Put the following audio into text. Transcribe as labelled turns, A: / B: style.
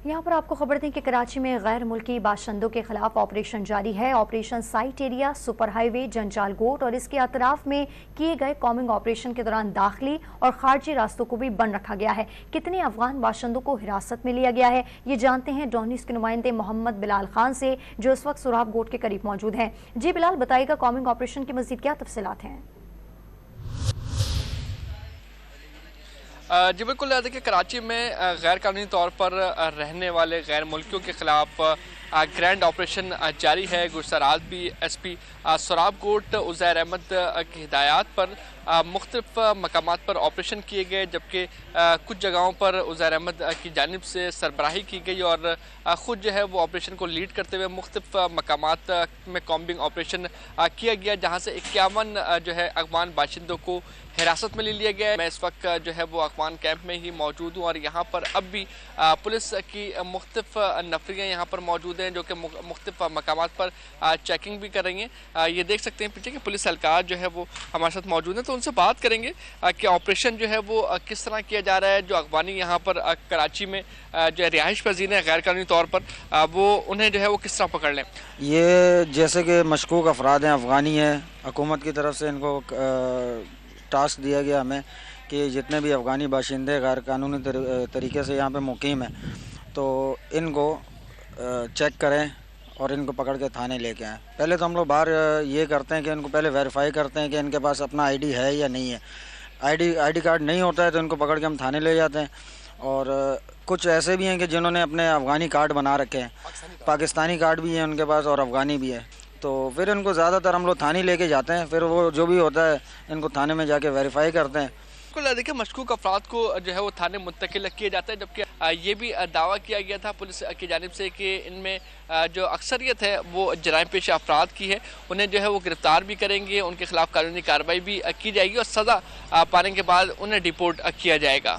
A: यहाँ पर आपको खबर दें कि कराची में गैर मुल्की बाशिंदों के खिलाफ ऑपरेशन जारी है। Operation site area, super highway, जंजाल गोट और इसके अतराफ में किए गए कॉम्बिंग ऑपरेशन के दौरान दाखिली और खारजी रास्तों को भी बंद रखा गया है। कितने अफगान बाशिंदों को हिरासत में लिया गया है, ये जानते हैं डॉन न्यूज़ के नुमाइंदे मोहम्मद बिलाल खान से, जो इस वक्त सुराब गोट के करीब मौजूद हैं। जी बिलाल, बताइएगा कॉम्बिंग ऑपरेशन की मजीद क्या तफसीलात हैं?
B: जी बिल्कुल, देखिए कराची में गैर कानूनी तौर पर रहने वाले गैर मुल्कियों के खिलाफ ग्रैंड ऑपरेशन जारी है। गुज़श्ता रात भी एसपी सुराब कोट उज़ैर अहमद की हिदायत पर मुख्तलिफ मकामात पर ऑपरेशन किए गए, जबकि कुछ जगहों पर उज़ैर अहमद की जानिब से सरबराही की गई और ख़ुद जो है वो ऑपरेशन को लीड करते हुए मुख्तलिफ मकामात में कॉम्बिंग ऑपरेशन किया गया, जहाँ से 51 जो है अफगान बाशिंदों को हिरासत में ले लिया गया है। मैं इस वक्त जो है वो अफगान कैंप में ही मौजूद हूँ और यहाँ पर अब भी पुलिस की मुख्तलिफ नफरियाँ यहाँ पर मौजूद हैं, जो कि मुख्तलिफ मकामात पर चेकिंग भी कर रही हैं। ये देख सकते हैं पीछे कि पुलिस एहलकार जो है वो हमारे साथ मौजूद हैं, तो उनसे बात करेंगे कि ऑपरेशन जो है वो किस तरह किया जा रहा है। जो अफगानी यहाँ पर कराची में जो है रिहाइश पजीर हैं गैर कानूनी तौर पर, वो उन्हें जो है वो किस तरह पकड़ लें।
C: ये जैसे कि मशकूक अफराद हैं, अफ़गानी हैं, हुकूमत की तरफ से इनको टास्क दिया गया हमें कि जितने भी अफ़गानी बाशिंदे गैर कानूनी तरीके से यहाँ पे मुकीम हैं, तो इनको चेक करें और इनको पकड़ के थाने लेके आएँ। पहले तो हम लोग बाहर ये करते हैं कि इनको पहले वेरीफाई करते हैं कि इनके पास अपना आईडी है या नहीं है। आईडी कार्ड नहीं होता है तो इनको पकड़ के हम थाने ले जाते हैं। और कुछ ऐसे भी हैं कि जिन्होंने अपने अफ़गानी कार्ड बना रखे हैं, पाकिस्तानी कार्ड भी है उनके पास और अफ़गानी भी है, तो फिर इनको ज़्यादातर हम लोग थाने लेके जाते हैं। फिर वो जो भी होता है इनको थाने में जाके वेरीफाई करते हैं।
B: बिल्कुल, देखिए मशकूक अफराद को जो है वो थाने मुंतकिल किया जाता है, जबकि ये भी दावा किया गया था पुलिस की जानिब से कि इनमें जो अक्सरियत है वो जराइम पेशा अफराद की है। उन्हें जो है वो गिरफ्तार भी करेंगे, उनके खिलाफ कानूनी कार्रवाई भी की जाएगी और सज़ा पाने के बाद उन्हें डिपोर्ट किया जाएगा।